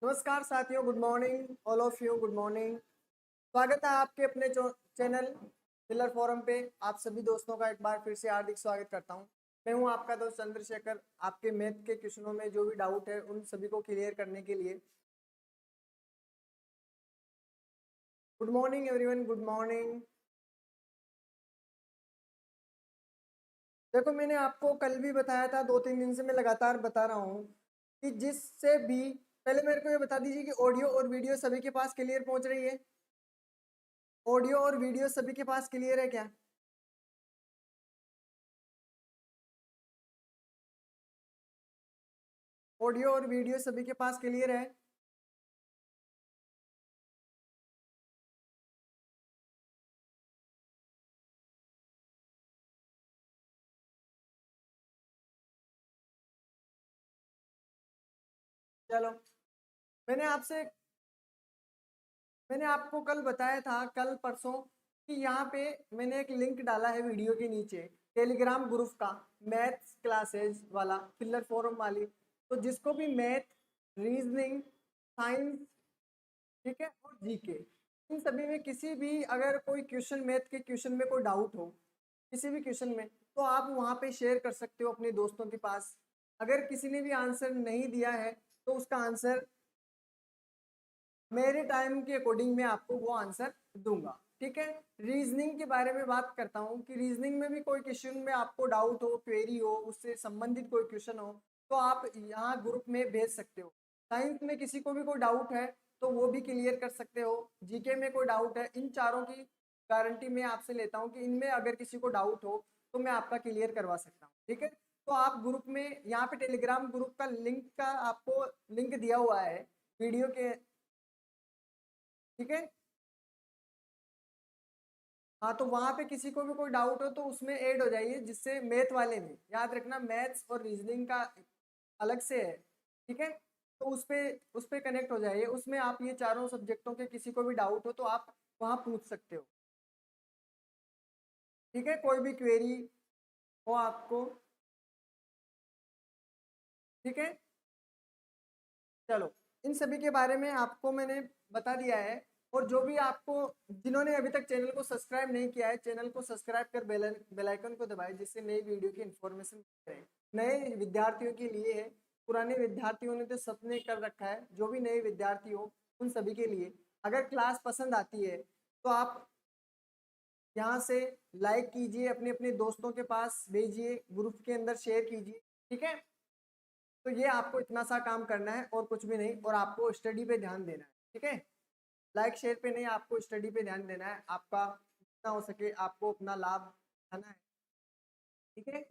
नमस्कार साथियों, good morning all of you. Good morning. स्वागत है आपके अपने चैनल पिलर फोरम पे। आप सभी दोस्तों का एक बार फिर से हार्दिक स्वागत करता हूं। मैं हूं आपका दोस्त चंद्रशेखर, आपके मैथ के क्वेश्चनों में जो भी डाउट है उन सभी को क्लियर करने के लिए। Good morning everyone, good morning. देखो, मैंने आपको कल भी बताया था, 2-3 दिन से मैं लगातार बता रहा हूँ कि जिससे भी पहले मेरे को ये बता दीजिए कि ऑडियो और वीडियो सभी के पास क्लियर पहुंच रही है। ऑडियो और वीडियो सभी के पास क्लियर है क्या? ऑडियो और वीडियो सभी के पास क्लियर है? चलो, मैंने आपसे मैंने आपको कल बताया था, कल परसों, कि यहाँ पे मैंने एक लिंक डाला है वीडियो के नीचे, टेलीग्राम ग्रुप का, मैथ्स क्लासेस वाला, फिलर फोरम वाली। तो जिसको भी मैथ, रीजनिंग, साइंस, ठीक है, और जीके, इन सभी में किसी भी अगर कोई क्वेश्चन, मैथ के क्वेश्चन में कोई डाउट हो, किसी भी क्वेश्चन में, तो आप वहाँ पे शेयर कर सकते हो अपने दोस्तों के पास। अगर किसी ने भी आंसर नहीं दिया है तो उसका आंसर मेरे टाइम के अकॉर्डिंग मैं आपको वो आंसर दूंगा। ठीक है। रीजनिंग के बारे में बात करता हूँ कि रीजनिंग में भी कोई क्वेश्चन में आपको डाउट हो, क्वेरी हो, उससे संबंधित कोई क्वेश्चन हो, तो आप यहाँ ग्रुप में भेज सकते हो। साइंस में किसी को भी कोई डाउट है तो वो भी क्लियर कर सकते हो। जीके में कोई डाउट है, इन चारों की गारंटी मैं आपसे लेता हूँ कि इनमें अगर किसी को डाउट हो तो मैं आपका क्लियर करवा सकता हूँ। ठीक है। तो आप ग्रुप में, यहाँ पे टेलीग्राम ग्रुप का लिंक का आपको लिंक दिया हुआ है वीडियो के। ठीक है। हाँ, तो वहां पे किसी को भी कोई डाउट हो तो उसमें ऐड हो जाइए, जिससे मैथ वाले में याद रखना, मैथ्स और रीजनिंग का अलग से है। ठीक है। तो उस पे कनेक्ट हो जाइए, उसमें आप ये चारों सब्जेक्टों के किसी को भी डाउट हो तो आप वहां पूछ सकते हो। ठीक है। कोई भी क्वेरी हो आपको। ठीक है। चलो, इन सभी के बारे में आपको मैंने बता दिया है। और जो भी आपको, जिन्होंने अभी तक चैनल को सब्सक्राइब नहीं किया है, चैनल को सब्सक्राइब कर बेल आइकन को दबाएं, जिससे नई वीडियो की इन्फॉर्मेशन रहे। नए विद्यार्थियों के लिए है, पुराने विद्यार्थियों ने तो सपने कर रखा है। जो भी नए विद्यार्थी हो उन सभी के लिए, अगर क्लास पसंद आती है तो आप यहाँ से लाइक कीजिए, अपने अपने दोस्तों के पास भेजिए, ग्रुप के अंदर शेयर कीजिए। ठीक है। तो ये आपको इतना सा काम करना है और कुछ भी नहीं, और आपको स्टडी पे ध्यान देना है। ठीक है। लाइक शेयर पे नहीं, आपको स्टडी पे ध्यान देना है। आपका जितना हो सके आपको अपना लाभ उठाना है। ठीक है।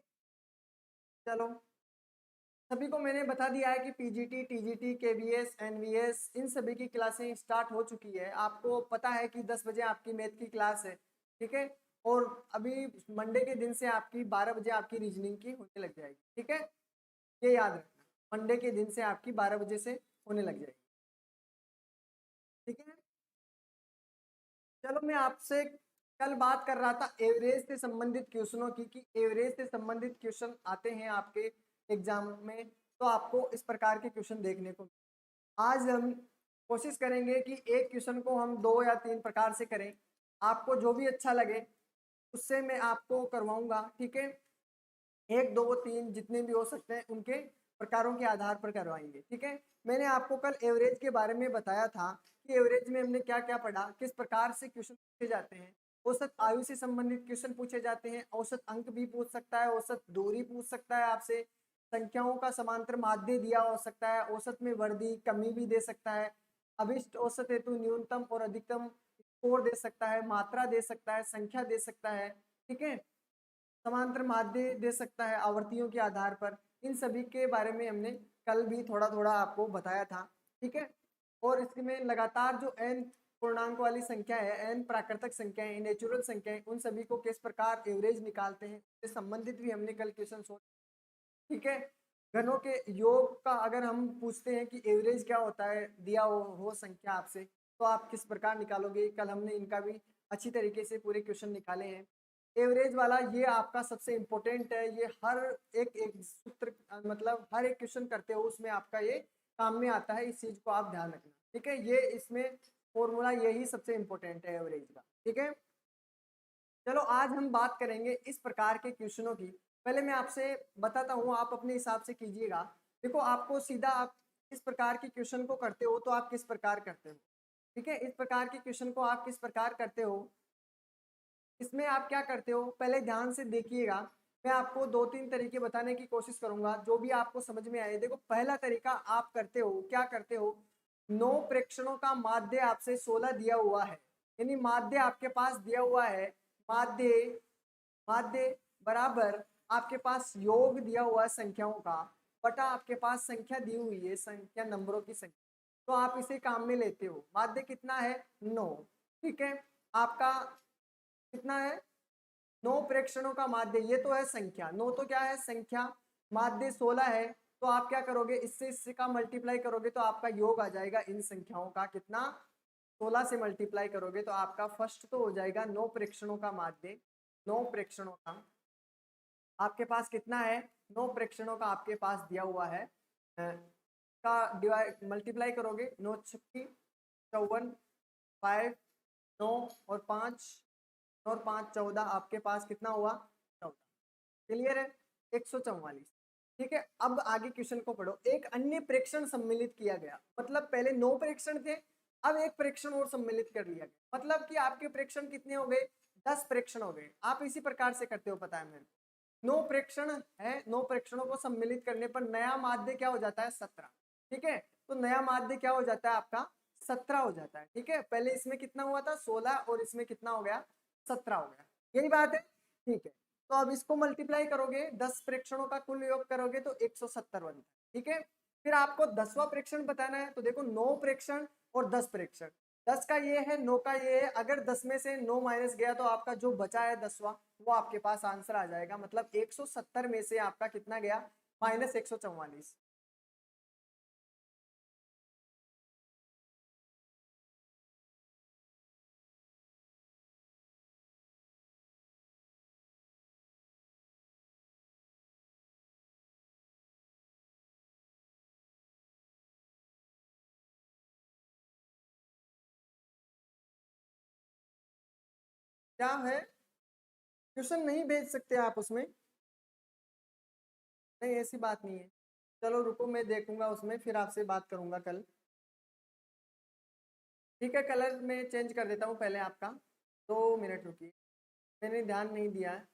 चलो, सभी को मैंने बता दिया है कि पीजीटी, टीजीटी, केवीएस, एनवीएस, इन सभी की क्लासें स्टार्ट हो चुकी है। आपको पता है कि 10 बजे आपकी मैथ की क्लास है। ठीक है। और अभी मंडे के दिन से आपकी 12 बजे आपकी रीजनिंग की होने लग जाएगी। ठीक है। ये याद रखना, मंडे के दिन से आपकी 12 बजे से होने लग जाएगी। ठीक है। चलो, मैं आपसे कल बात कर रहा था एवरेज से संबंधित क्वेश्चनों की, कि एवरेज से संबंधित क्वेश्चन आते हैं आपके एग्जाम में, तो आपको इस प्रकार के क्वेश्चन देखने को। आज हम कोशिश करेंगे कि एक क्वेश्चन को हम 2 या 3 प्रकार से करें। आपको जो भी अच्छा लगे उससे मैं आपको करवाऊंगा। ठीक है। 1, 2, 3 जितने भी हो सकते हैं उनके प्रकारों के आधार पर करवाएंगे। ठीक है। मैंने आपको कल एवरेज के बारे में बताया था कि एवरेज में हमने क्या क्या पढ़ा, किस प्रकार से क्वेश्चन पूछे जाते हैं। औसत आयु से संबंधित क्वेश्चन पूछे जाते हैं, औसत अंक भी पूछ सकता है, औसत दूरी पूछ सकता है आपसे, संख्याओं का समांतर माध्य दिया हो सकता है, औसत में वृद्धि कमी भी दे सकता है, अभिष्ट औसत हेतु न्यूनतम और अधिकतम स्कोर दे सकता है, मात्रा दे सकता है, संख्या दे सकता है। ठीक है। समांतर माध्य दे सकता है आवर्तियों के आधार पर। इन सभी के बारे में हमने कल भी थोड़ा थोड़ा आपको बताया था। ठीक है। और इसमें लगातार जो n पूर्णांक वाली संख्या है, n प्राकृतिक संख्या है, नेचुरल संख्या है, उन सभी को किस प्रकार एवरेज निकालते हैं इससे संबंधित भी हमने कल क्वेश्चन सोच। ठीक है। घनों के योग का अगर हम पूछते हैं कि एवरेज क्या होता है, दिया हो संख्या आपसे, तो आप किस प्रकार निकालोगे, कल हमने इनका भी अच्छी तरीके से पूरे क्वेश्चन निकाले हैं। एवरेज वाला ये आपका सबसे इम्पोर्टेंट है। ये हर एक एक सूत्र, मतलब हर एक क्वेश्चन करते हो उसमें आपका ये काम में आता है, इस चीज को आप ध्यान रखना, ठीक है। ये इसमें फॉर्मूला यही सबसे इंपॉर्टेंट है एवरेज का, ठीक है। चलो आज हम बात करेंगे इस प्रकार के क्वेश्चनों की। पहले मैं आपसे बताता हूँ, आप अपने हिसाब से कीजिएगा। देखो आपको सीधा आप इस प्रकार के क्वेश्चन को करते हो तो आप किस प्रकार करते हो, ठीक है। इस प्रकार के क्वेश्चन को आप किस प्रकार करते हो, इसमें आप क्या करते हो पहले ध्यान से देखिएगा। मैं आपको 2-3 तरीके बताने की कोशिश करूंगा जो भी आपको समझ में आए। देखो पहला तरीका आप करते हो, क्या करते हो, 9 प्रेक्षणों का माध्य आपसे 16 दिया हुआ है, यानी माध्य आपके पास दिया हुआ है, माध्य माध्य बराबर आपके पास योग दिया हुआ है संख्याओं का, बटा आपके पास संख्या दी हुई है, संख्या नंबरों की संख्या, तो आप इसे काम में लेते हो। माध्य कितना है, 9, ठीक है। आपका कितना है, 9 प्रेक्षणों का माध्य, ये तो है संख्या, 9 तो क्या है संख्या, माध्य 16 है, तो आप क्या करोगे, इससे इससे का मल्टीप्लाई करोगे तो आपका योग आ जाएगा इन संख्याओं का, कितना, 16 से मल्टीप्लाई करोगे तो आपका फर्स्ट तो हो जाएगा 9 प्रेक्षणों का माध्य, 9 प्रेक्षणों का आपके पास कितना है, 9 प्रेक्षणों का आपके पास दिया हुआ है, का डिवाइड मल्टीप्लाई करोगे, 9 छक्की 54, 5 9 और 5 और 5 14, आपके पास कितना हुआ, 14, क्लियर है, 144, ठीक है। अब आगे क्वेश्चन को पढ़ो। एक अन्य प्रेक्षण सम्मिलित किया गया, मतलब पहले 9 प्रेक्षण थे, अब एक प्रेक्षण और सम्मिलित कर लिया गया, मतलब कि आपके प्रेक्षण कितने हो गए, 10 प्रेक्षण हो गए। आप इसी प्रकार से करते हो, पता है मेरे को, 9 प्रेक्षण है, 9 प्रेक्षणों को सम्मिलित करने पर नया माध्य क्या हो जाता है, 17, ठीक है। तो नया माध्य क्या हो जाता है आपका, 17 हो जाता है, ठीक है। पहले इसमें कितना हुआ था, 16, और इसमें कितना हो गया, 17 हो गया, यही बात है, ठीक है। तो अब इसको मल्टीप्लाई करोगे, 10 प्रेक्षणों का कुल योग करोगे तो 170 बनता है, ठीक है। फिर आपको 10वां प्रेक्षण बताना है, तो देखो 9 प्रेक्षण और 10 प्रेक्षण, 10 का ये है, 9 का ये है, अगर 10 में से 9 माइनस गया तो आपका जो बचा है 10वां, वो आपके पास आंसर आ जाएगा। मतलब 170 में से आपका कितना गया, माइनस 144, क्या है, क्वेश्चन नहीं भेज सकते आप उसमें, नहीं ऐसी बात नहीं है। चलो रुको, मैं देखूंगा उसमें, फिर आपसे बात करूंगा कल, ठीक है। कलर में चेंज कर देता हूँ पहले आपका, 2 मिनट रुकिए, मैंने ध्यान नहीं दिया है।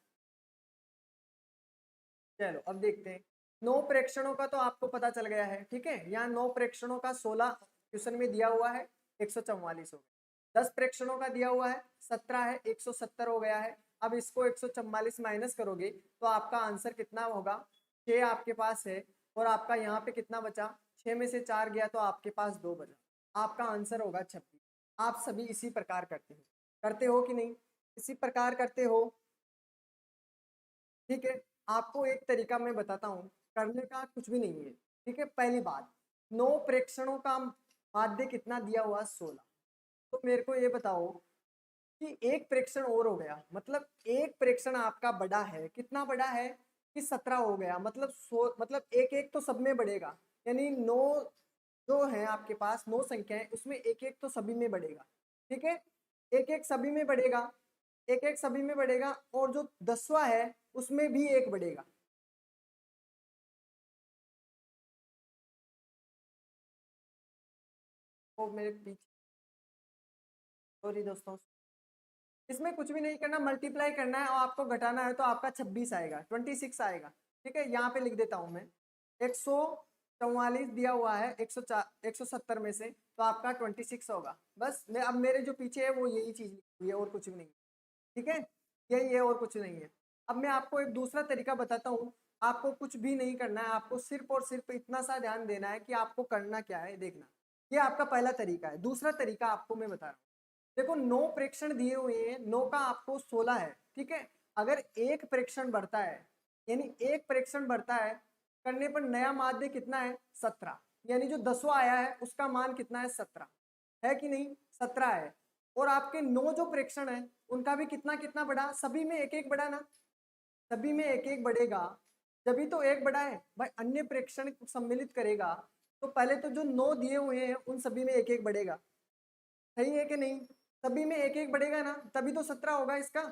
चलो अब देखते हैं, 9 प्रेक्षणों का तो आपको पता चल गया है, ठीक है। यहाँ 9 प्रेक्षणों का 16 क्वेश्चन में दिया हुआ है, 144 हो गया। 10 प्रेक्षणों का दिया हुआ है 17 है, 170 हो गया है। अब इसको 144 माइनस करोगे तो आपका आंसर कितना होगा, 6 आपके पास है, और आपका यहाँ पे कितना बचा, 6 में से 4 गया तो आपके पास 2 बचा, आपका आंसर होगा 26। आप सभी इसी प्रकार करते हो कि नहीं, इसी प्रकार करते हो, ठीक है। आपको एक तरीका मैं बताता हूँ, करने का कुछ भी नहीं है, ठीक है। पहली बात, 9 प्रेक्षणों का माध्य कितना दिया हुआ, 16, तो मेरे को ये बताओ कि एक प्रेक्षण और हो गया, मतलब एक प्रेक्षण आपका बड़ा है, कितना बड़ा है कि 17 हो गया, मतलब मतलब एक एक तो सब में बढ़ेगा, यानी 9 जो है आपके पास, 9 संख्या है उसमें एक एक तो सभी में बढ़ेगा, ठीक है। एक एक सभी में बढ़ेगा, एक एक सभी में बढ़ेगा, और जो 10वां है उसमें भी एक बढ़ेगा। वो मेरे पीछे, सॉरी दोस्तों, इसमें कुछ भी नहीं करना, मल्टीप्लाई करना है और आपको घटाना है तो आपका 26 आएगा, 26 आएगा, ठीक है। यहाँ पे लिख देता हूँ मैं, 144 दिया हुआ है 170 में से, तो आपका 26 होगा। बस मैं, अब मेरे जो पीछे है वो यही चीज लिखी हुई है और कुछ भी नहीं, ठीक है, यही है और कुछ नहीं है। अब मैं आपको एक दूसरा तरीका बताता हूँ, आपको कुछ भी नहीं करना है, आपको सिर्फ और सिर्फ इतना सा ध्यान देना है कि आपको करना क्या है, देखना। ये आपका पहला तरीका है। दूसरा तरीका आपको मैं बता रहा हूँ, देखो 9 प्रेक्षण दिए हुए हैं, 9 का आपको 16 है, ठीक है। अगर एक प्रेक्षण बढ़ता है, यानी एक प्रेक्षण बढ़ता है करने पर नया माध्य कितना है, 17, यानी जो 10वां आया है उसका मान कितना है, 17 है कि नहीं, 17 है। और आपके 9 जो प्रेक्षण है उनका भी कितना कितना बढ़ा, सभी में एक एक बढ़ा ना, सभी में एक एक बढ़ेगा, जभी तो एक बढ़ा है भाई, अन्य प्रेक्षण सम्मिलित करेगा तो पहले तो जो 9 दिए हुए हैं उन सभी में एक एक बढ़ेगा, सही है कि नहीं? सभी में एक एक बढ़ेगा ना, तभी तो 17 होगा इसका।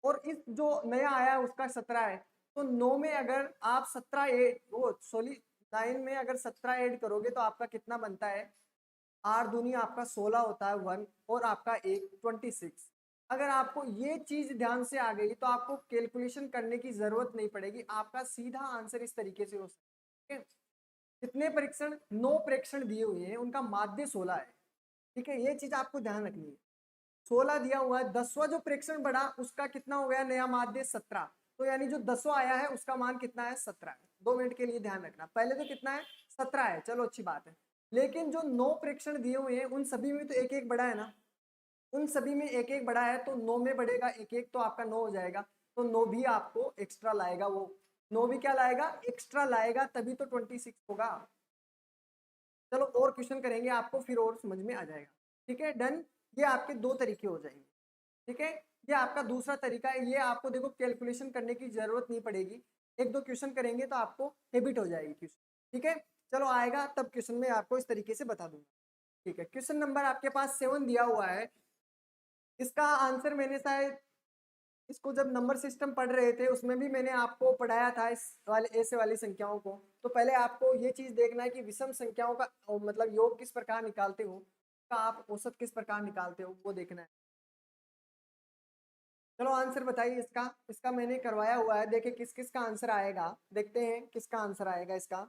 और इस जो नया आया है उसका 17 है, तो 9 में अगर आप 17 ऐड वो सॉरी 9 में अगर 17 ऐड करोगे तो आपका कितना बनता है? 8 दूनी आपका 16 होता है 1, और आपका 1 26। अगर आपको ये चीज ध्यान से आ गई तो आपको कैलकुलेशन करने की जरूरत नहीं पड़ेगी, आपका सीधा आंसर इस तरीके से हो सकता है। कितने परीक्षण? 9 परीक्षण दिए हुए हैं, उनका माध्य 16 है। ठीक है, ये चीज आपको ध्यान रखनी है। 16 दिया हुआ है, 10वां जो प्रेक्षण बढ़ा उसका कितना हो गया? नया माध्य 17। तो यानी जो 10वां आया है उसका मान कितना है? 17। 2 मिनट के लिए ध्यान रखना, पहले तो कितना है? 17 है, चलो अच्छी बात है। लेकिन जो 9 प्रेक्षण दिए हुए हैं उन सभी में तो एक एक बढ़ा है ना, उन सभी में एक एक बढ़ा है, तो 9 में बढ़ेगा एक एक, तो आपका 9 हो जाएगा। तो 9 भी आपको एक्स्ट्रा लाएगा, वो 9 भी क्या लाएगा? एक्स्ट्रा लाएगा, तभी तो 26 होगा। चलो और क्वेश्चन करेंगे, आपको फिर और समझ में आ जाएगा। ठीक है, डन। ये आपके 2 तरीके हो जाएंगे। ठीक है, ये आपका दूसरा तरीका है, ये आपको देखो कैलकुलेशन करने की जरूरत नहीं पड़ेगी, 1-2 क्वेश्चन करेंगे तो आपको हैबिट हो जाएगी क्वेश्चन। ठीक है, चलो आएगा तब क्वेश्चन में आपको इस तरीके से बता दूंगा। ठीक है, क्वेश्चन नंबर आपके पास 7 दिया हुआ है। इसका आंसर मैंने शायद इसको जब नंबर सिस्टम पढ़ रहे थे उसमें भी मैंने आपको पढ़ाया था, इस वाले ऐसे वाली संख्याओं को। तो पहले आपको ये चीज देखना है कि विषम संख्याओं का मतलब योग किस प्रकार निकालते हो, का आप औसत किस प्रकार निकालते हो, वो देखना है। चलो आंसर बताइए इसका। इसका मैंने करवाया हुआ है, देखिए किस किस का आंसर आएगा, देखते हैं किसका आंसर आएगा इसका।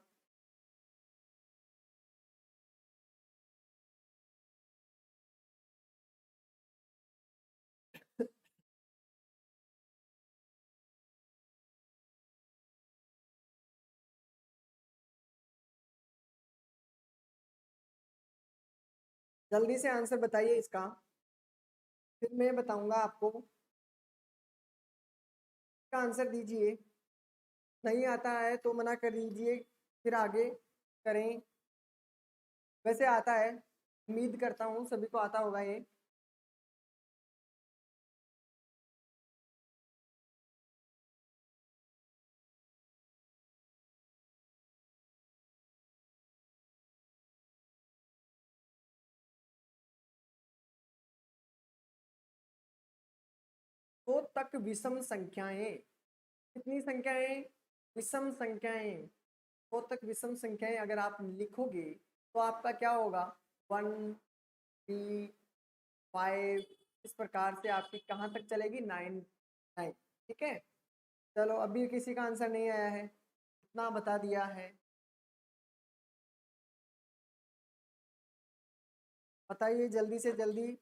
जल्दी से आंसर बताइए इसका, फिर मैं बताऊंगा आपको। इसका आंसर दीजिए, नहीं आता है तो मना कर दीजिए, फिर आगे करें। वैसे आता है, उम्मीद करता हूँ सभी को आता होगा ये। तो तक विषम संख्याएं, कितनी संख्याएं? विषम संख्याएं। तो तक विषम संख्याएं अगर आप लिखोगे तो आपका क्या होगा? 1 3 5, इस प्रकार से आपकी कहाँ तक चलेगी? 9 9। ठीक है, चलो अभी किसी का आंसर नहीं आया है, इतना बता दिया है। बताइए जल्दी से जल्दी।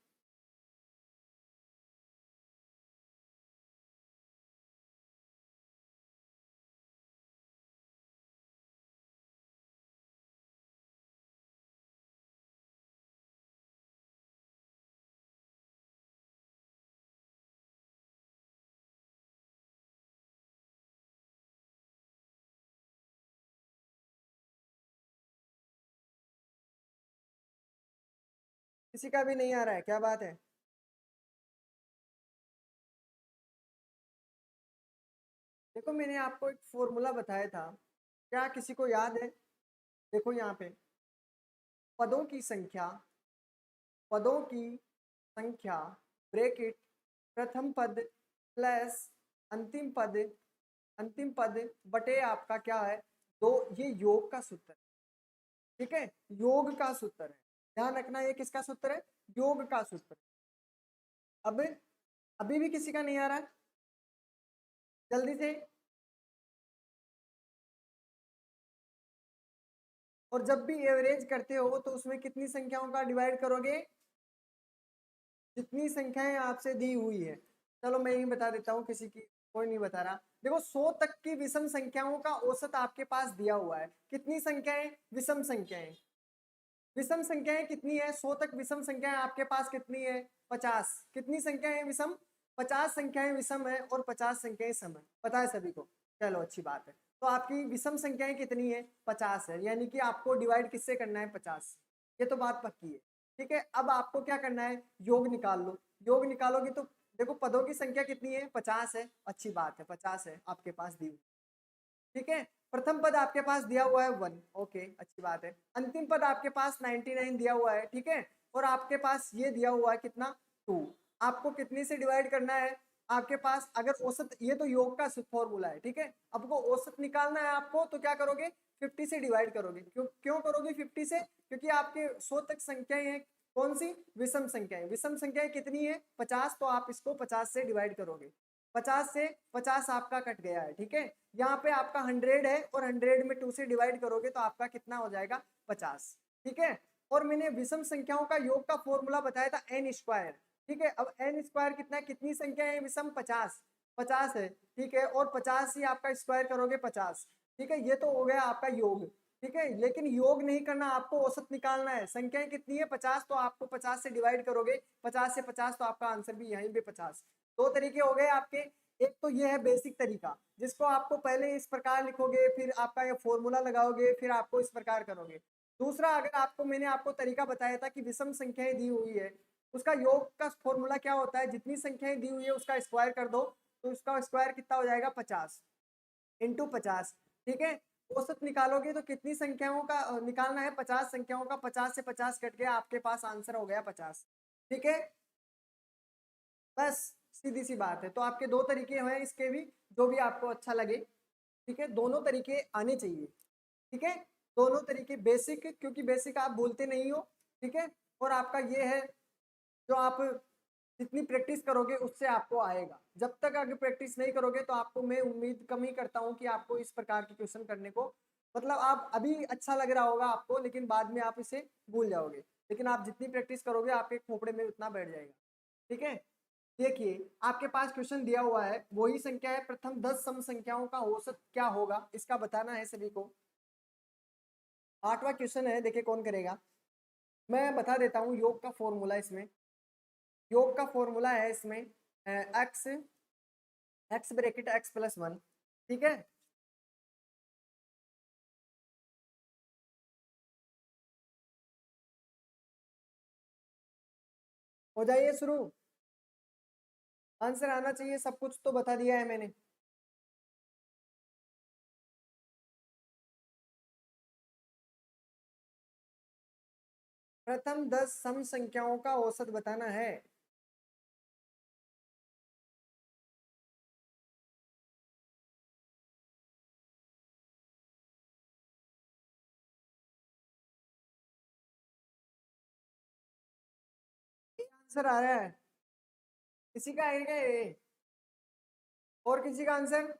किसी का भी नहीं आ रहा है, क्या बात है? देखो मैंने आपको एक फॉर्मूला बताया था, क्या किसी को याद है? देखो यहाँ पे पदों की संख्या, पदों की संख्या ब्रैकेट प्रथम पद प्लस अंतिम पद, अंतिम पद बटे आपका क्या है? 2, ये योग का सूत्र है। ठीक है, योग का सूत्र है, ध्यान रखना, ये किसका सूत्र है? योग का सूत्र। अब अभी भी किसी का नहीं आ रहा है, जल्दी से। और जब भी एवरेज करते हो तो उसमें कितनी संख्याओं का डिवाइड करोगे? जितनी संख्याएं आपसे दी हुई है। चलो मैं ही बता देता हूँ, किसी की कोई नहीं बता रहा। देखो 100 तक की विषम संख्याओं का औसत आपके पास दिया हुआ है। कितनी संख्याएं? विषम संख्याएं। विषम संख्याएं कितनी है? 100 तक विषम संख्याएं आपके पास कितनी है? 50। कितनी संख्याएं विषम? 50 संख्याएं विषम है और 50 संख्याएं सम है, पता है सभी को। चलो अच्छी बात है, तो आपकी विषम संख्याएं कितनी है? 50 है, यानी कि आपको डिवाइड किससे करना है? 50। ये तो बात पक्की है। ठीक है, अब आपको क्या करना है? योग निकाल लो। योग निकालोगे तो देखो पदों की संख्या कितनी है? 50 है, अच्छी बात है, 50 है आपके पास दी हुई। ठीक है, प्रथम पद आपके पास दिया हुआ है 1, ओके अच्छी बात है। अंतिम पद आपके पास 99 दिया हुआ है, ठीक है। और आपके पास ये दिया हुआ है कितना 2। आपको कितनी से डिवाइड करना है? आपके पास अगर औसत, ये तो योग का फॉर्मूला है, ठीक है। आपको औसत निकालना है आपको, तो क्या करोगे 50 से डिवाइड करोगे। क्यों क्यों करोगे 50 से? क्योंकि आपके 100 तक संख्याएं हैं, कौन सी? विषम संख्याएं। विषम संख्याएं कितनी है? 50, तो आप इसको 50 से डिवाइड करोगे। 50 से 50 आपका कट गया है, ठीक है। यहाँ पे आपका 100 है और 100 में 2 से डिवाइड करोगे तो आपका कितना हो जाएगा 50, ठीक है। और मैंने विषम संख्याओं का योग का फॉर्मूला बताया था n स्क्वायर, ठीक है। अब n स्क्वायर कितना है? कितनी संख्या है विषम? 50, 50 है, ठीक है। और 50 ही आपका स्क्वायर करोगे 50, ठीक है। ये तो हो गया आपका योग, ठीक है। लेकिन योग नहीं करना, आपको औसत निकालना है। संख्याएं कितनी है? 50, तो आपको 50 से डिवाइड करोगे, 50 से 50, तो आपका आंसर भी यहीं पे 50। दो तरीके हो गए आपके। एक तो ये है बेसिक तरीका, जिसको आपको पहले इस प्रकार लिखोगे, फिर आपका ये फॉर्मूला लगाओगे, फिर आपको इस प्रकार करोगे। दूसरा, अगर आपको मैंने आपको तरीका बताया था कि विषम संख्याएं दी हुई है, उसका योग का फॉर्मूला क्या होता है? जितनी संख्याएं दी हुई है उसका स्क्वायर कर दो, तो उसका स्क्वायर कितना हो जाएगा 50 इंटू 50, ठीक है। औसत निकालोगे तो कितनी संख्याओं का निकालना है? 50 संख्याओं का। 50 से 50 कट गया, आपके पास आंसर हो गया 50, ठीक है। बस सीधी सी बात है। तो आपके दो तरीके हैं इसके भी, जो भी आपको अच्छा लगे, ठीक है। दोनों तरीके आने चाहिए, ठीक है। दोनों तरीके बेसिक, क्योंकि बेसिक आप बोलते नहीं हो, ठीक है। और आपका ये है, जो आप जितनी प्रैक्टिस करोगे उससे आपको आएगा। जब तक अगर प्रैक्टिस नहीं करोगे तो आपको, मैं उम्मीद कम ही करता हूँ कि आपको इस प्रकार के क्वेश्चन करने को, मतलब आप अभी अच्छा लग रहा होगा आपको, लेकिन बाद में आप इसे भूल जाओगे। लेकिन आप जितनी प्रैक्टिस करोगे आपके खोपड़े में उतना बैठ जाएगा, ठीक है। देखिए, आपके पास क्वेश्चन दिया हुआ है, वही संख्या है, प्रथम 10 सम संख्याओं का औसत क्या होगा, इसका बताना है सभी को। 8वां क्वेश्चन है, देखिए कौन करेगा। मैं बता देता हूँ योग का फॉर्मूला। इसमें योग का फॉर्मूला है, इसमें x x bracket x plus 1, ठीक है। हो जाइए शुरू। आंसर आना चाहिए, सब कुछ तो बता दिया है मैंने। प्रथम 10 सम संख्याओं का औसत बताना है। ये आंसर आ रहा है, किसी का आएगा ये? और किसी का आंसर?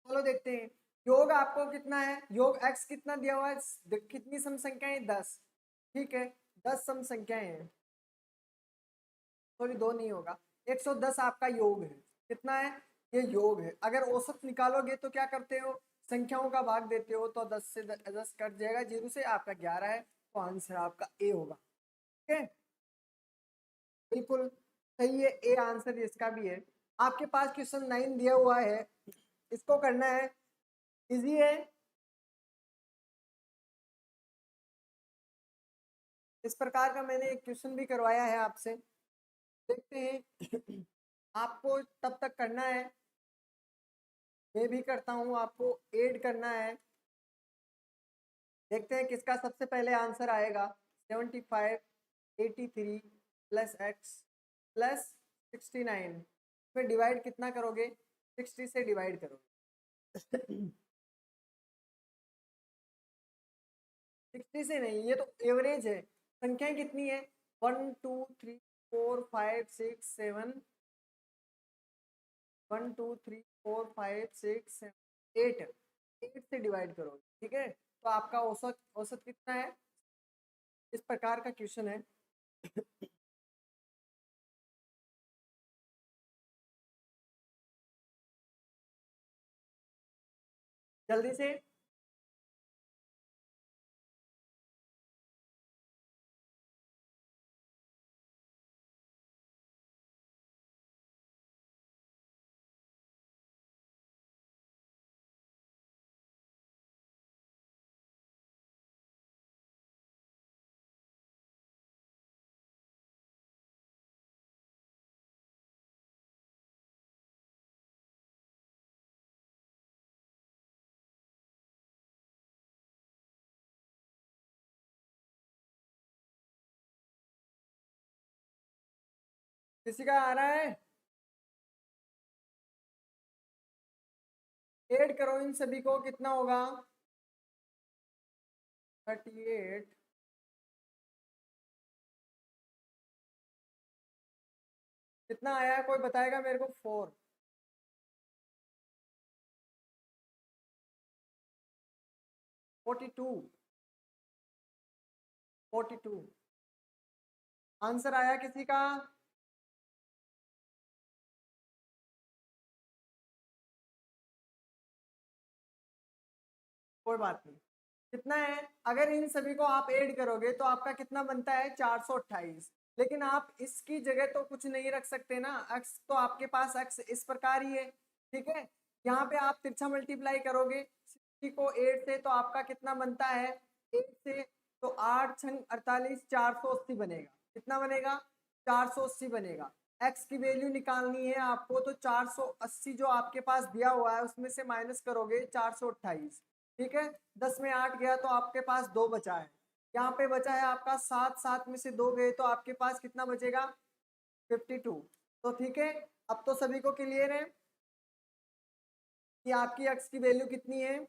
चलो देखते हैं। योग आपको कितना है? योग एक्स कितना दिया हुआ है? कितनी सम संख्याएं? 10, ठीक है। 10 सम संख्याएं हैं, सॉरी 2 नहीं होगा। 110 आपका योग है। कितना है? ये योग है। अगर औसत निकालोगे तो क्या करते हो? संख्याओं का भाग देते हो, तो 10 से 10 कट जाएगा, 0 से आपका 11 है, तो आंसर आपका ए होगा, ठीक है। बिल्कुल सही है, ए आंसर इसका भी है। आपके पास क्वेश्चन 9 दिया हुआ है, इसको करना है, इजी है। इस प्रकार का मैंने एक क्वेश्चन भी करवाया है आपसे, देखते हैं। आपको तब तक करना है, मैं भी करता हूँ, आपको ऐड करना है। देखते हैं किसका सबसे पहले आंसर आएगा। 75 83 प्लस एक्स प्लस 69 में डिवाइड कितना करोगे? 60 से डिवाइड करोगे। 60 से नहीं, ये तो एवरेज है। संख्याएं कितनी है? 1 2 3 4 5 6 7, 1 2 3 4 5 6 7 8, 8 से डिवाइड करोगे, ठीक है। तो आपका औसत औसत कितना है? इस प्रकार का क्वेश्चन है। जल्दी से। किसी का आ रहा है? ऐड करो इन सभी को, कितना होगा? 38। कितना आया है कोई बताएगा मेरे को? 4। 42। 42 आंसर आया किसी का? कोई बात नहीं। कितना है? अगर इन सभी को आप ऐड करोगे तो आपका कितना बनता है? 428। लेकिन आप इसकी जगह तो कुछ नहीं रख सकते ना, एक्स तो आपके पास एक्स इस प्रकार ही है, ठीक है। यहाँ पे आप तिरछा मल्टीप्लाई करोगे 60 को 8 से, तो आपका कितना बनता है? 8 से तो 8 छंग 48, 480 बनेगा। कितना बनेगा? 480 बनेगा। एक्स की वैल्यू निकालनी है आपको, तो 480 जो आपके पास दिया हुआ है उसमें से माइनस करोगे 428, ठीक है। 10 में 8 गया तो आपके पास 2 बचा है। यहाँ पे बचा है आपका 7, 7 में से 2 गए तो आपके पास कितना बचेगा? 52। तो ठीक है, अब तो सभी को क्लियर है कि आपकी एक्स की वैल्यू कितनी है।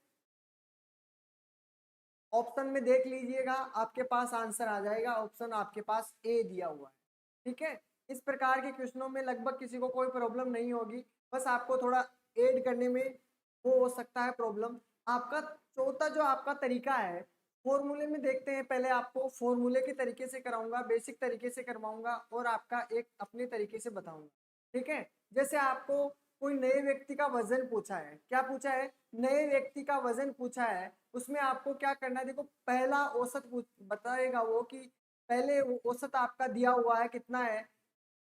ऑप्शन में देख लीजिएगा, आपके पास आंसर आ जाएगा। ऑप्शन आपके पास ए दिया हुआ है, ठीक है। इस प्रकार के क्वेश्चनों में लगभग किसी को कोई प्रॉब्लम नहीं होगी, बस आपको थोड़ा ऐड करने में वो हो सकता है प्रॉब्लम। आपका चौथा जो आपका तरीका है, फॉर्मूले में देखते हैं। पहले आपको फॉर्मूले के तरीके से कराऊंगा, बेसिक तरीके से करवाऊंगा, और आपका एक अपने तरीके से बताऊंगा, ठीक है। जैसे आपको कोई नए व्यक्ति का वजन पूछा है, क्या पूछा है? नए व्यक्ति का वजन पूछा है। उसमें आपको क्या करना है, देखो पहला औसत बताएगा वो कि पहले औसत आपका दिया हुआ है कितना है,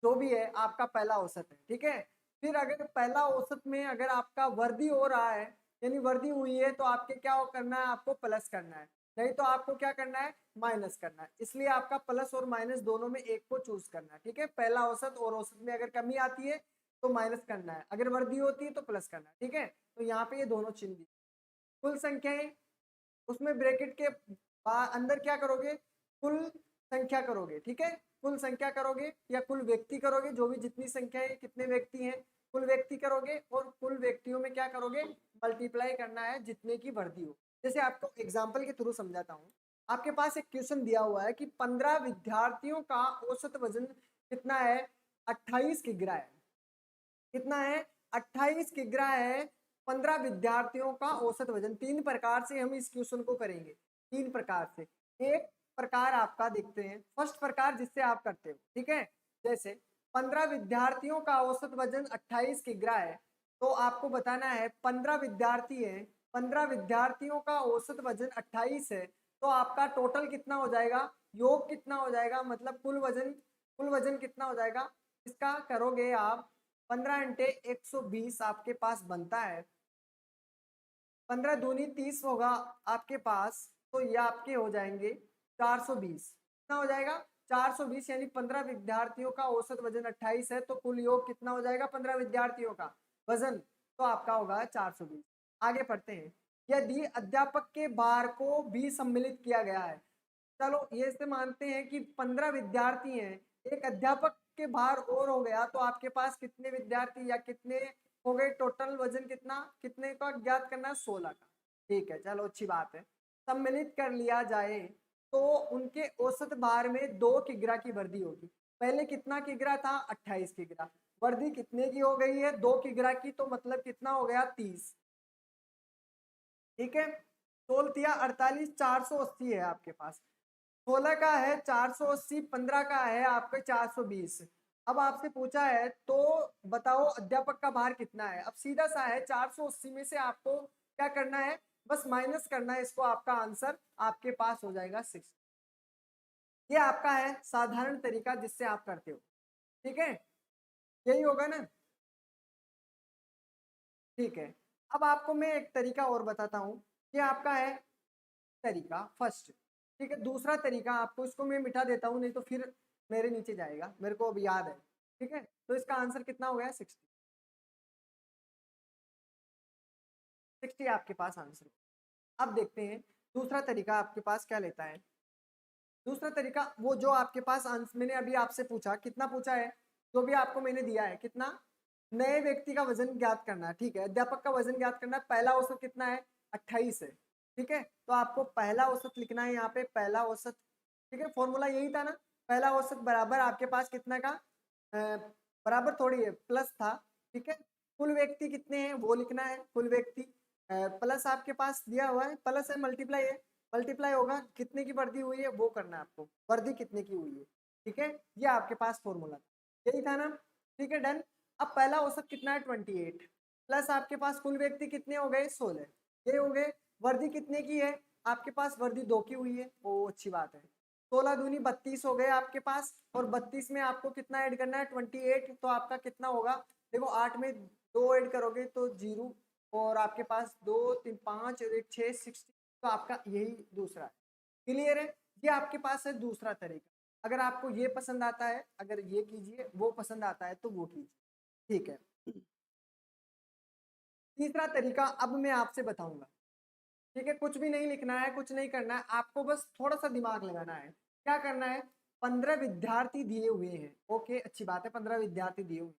जो भी है आपका पहला औसत है, ठीक है। फिर अगर पहला औसत में अगर आपका वर्दी हो रहा है, यानी वर्दी हुई है, तो आपके क्या करना है? आपको प्लस करना है, नहीं तो आपको क्या करना है? माइनस करना है। इसलिए आपका प्लस और माइनस दोनों में एक को चूज करना है, ठीक है। पहला औसत और औसत में अगर कमी आती है तो माइनस करना है, अगर वर्दी होती है तो प्लस करना है, ठीक है। तो यहाँ पे ये दोनों चिन्ह दी। कुल संख्याएं, उसमें ब्रैकेट के अंदर क्या करोगे? कुल संख्या करोगे, ठीक है। कुल संख्या करोगे या कुल व्यक्ति करोगे, जो भी जितनी संख्या है, कितने व्यक्ति हैं, कुल व्यक्ति करोगे। और कुल व्यक्तियों में क्या करोगे? मल्टीप्लाई करना है जितने की वर्दी हो। जैसे आपको एग्जाम्पल के थ्रू समझाता हूँ। आपके पास एक क्वेश्चन दिया हुआ है कि 15 विद्यार्थियों का औसत वजन कितना है? 28 किग्रा है। कितना है? 28 किग्रा है। 15 विद्यार्थियों का औसत वजन। तीन प्रकार से हम इस क्वेश्चन को करेंगे, तीन प्रकार से। एक प्रकार आपका देखते हैं, फर्स्ट प्रकार जिससे आप करते हो, ठीक है। जैसे 15 विद्यार्थियों का औसत वजन 28 किग्रा है, तो आपको बताना है 15 विद्यार्थी हैं, 15 विद्यार्थियों का औसत वजन 28 है, तो आपका टोटल कितना हो जाएगा? योग कितना हो जाएगा? मतलब कुल वजन कितना हो जाएगा? इसका करोगे आप 15 × 120 आपके पास बनता है। 15 दूनी 30 होगा आपके पास, तो ये आपके हो जाएंगे 420। कितना हो जाएगा? 420, यानी 15 विद्यार्थियों का औसत वजन 28 है, तो कुल योग कितना हो जाएगा? 15 विद्यार्थियों का वजन, तो आपका होगा 420। आगे पढ़ते हैं। यदि अध्यापक के भार को भी सम्मिलित किया गया है, चलो ये से मानते हैं कि 15 विद्यार्थी हैं, एक अध्यापक के भार और हो गया, तो आपके पास कितने विद्यार्थी या कितने हो गए? टोटल वजन कितना, कितने का ज्ञात करना है? 16 का, ठीक है। चलो अच्छी बात है। सम्मिलित कर लिया जाए तो उनके औसत भार में 2 किग्रा की वृद्धि होगी। पहले कितना किग्रा था? 28 किग्रा। वृद्धि कितने की हो गई है? 2 किग्रा की, तो मतलब कितना हो गया? 30, ठीक है। 16 या 48, 480 है आपके पास। 16 का है 480, 15 का है आपका 420। अब आपसे पूछा है तो बताओ अध्यापक का भार कितना है। अब सीधा सा है, 480 में से आपको क्या करना है, बस माइनस करना है इसको, आपका आंसर आपके पास हो जाएगा 6। ये आपका है साधारण तरीका जिससे आप करते हो, ठीक है, यही होगा ना, ठीक है। अब आपको मैं एक तरीका और बताता हूँ, ये आपका है तरीका फर्स्ट, ठीक है। दूसरा तरीका आपको, इसको मैं मिटा देता हूँ नहीं तो फिर मेरे नीचे जाएगा, मेरे को अब याद है, ठीक है। तो इसका आंसर कितना हो गया, 60, 60 आपके पास आंसर। अब देखते हैं दूसरा तरीका आपके पास क्या लेता है। दूसरा तरीका वो जो आपके पास आंसर मैंने अभी आपसे पूछा, कितना पूछा है, जो भी आपको मैंने दिया है, कितना, नए व्यक्ति का वजन ज्ञात करना है, ठीक है। अध्यापक का वजन ज्ञात करना है, पहला औसत कितना है, 28 है, ठीक है। तो आपको पहला औसत लिखना है यहाँ पे, पहला औसत, ठीक है। फॉर्मूला यही था ना, पहला औसत बराबर आपके पास कितना का, बराबर थोड़ी है, प्लस था, ठीक है। कुल व्यक्ति कितने हैं वो लिखना है, कुल व्यक्ति प्लस आपके पास दिया हुआ है, प्लस है, मल्टीप्लाई है, मल्टीप्लाई होगा, कितने की वर्दी हुई है वो करना है आपको, वर्दी कितने की हुई है, ठीक है। ये आपके पास फॉर्मूला था, यही था ना, ठीक है, डन। अब पहला औसत कितना है, 28, प्लस आपके पास कुल व्यक्ति कितने हो गए, 16, ये हो गए। वर्दी कितने की है आपके पास, वर्दी 2 की हुई है, वो अच्छी बात है। 16 दूनी 32 हो गए आपके पास, और 32 में आपको कितना ऐड करना है, 28, तो आपका कितना होगा, देखो 8 में 2 ऐड करोगे तो 0, और आपके पास 2 3 5 और 1 6 60, तो आपका यही दूसरा है, क्लियर है। ये आपके पास है दूसरा तरीका। अगर आपको ये पसंद आता है, अगर ये कीजिए, वो पसंद आता है तो वो कीजिए, ठीक है। तीसरा तरीका अब मैं आपसे बताऊंगा, ठीक है। कुछ भी नहीं लिखना है, कुछ नहीं करना है, आपको बस थोड़ा सा दिमाग लगाना है। क्या करना है, 15 विद्यार्थी दिए हुए हैं, ओके, अच्छी बात है, 15 विद्यार्थी दिए हुए हैं।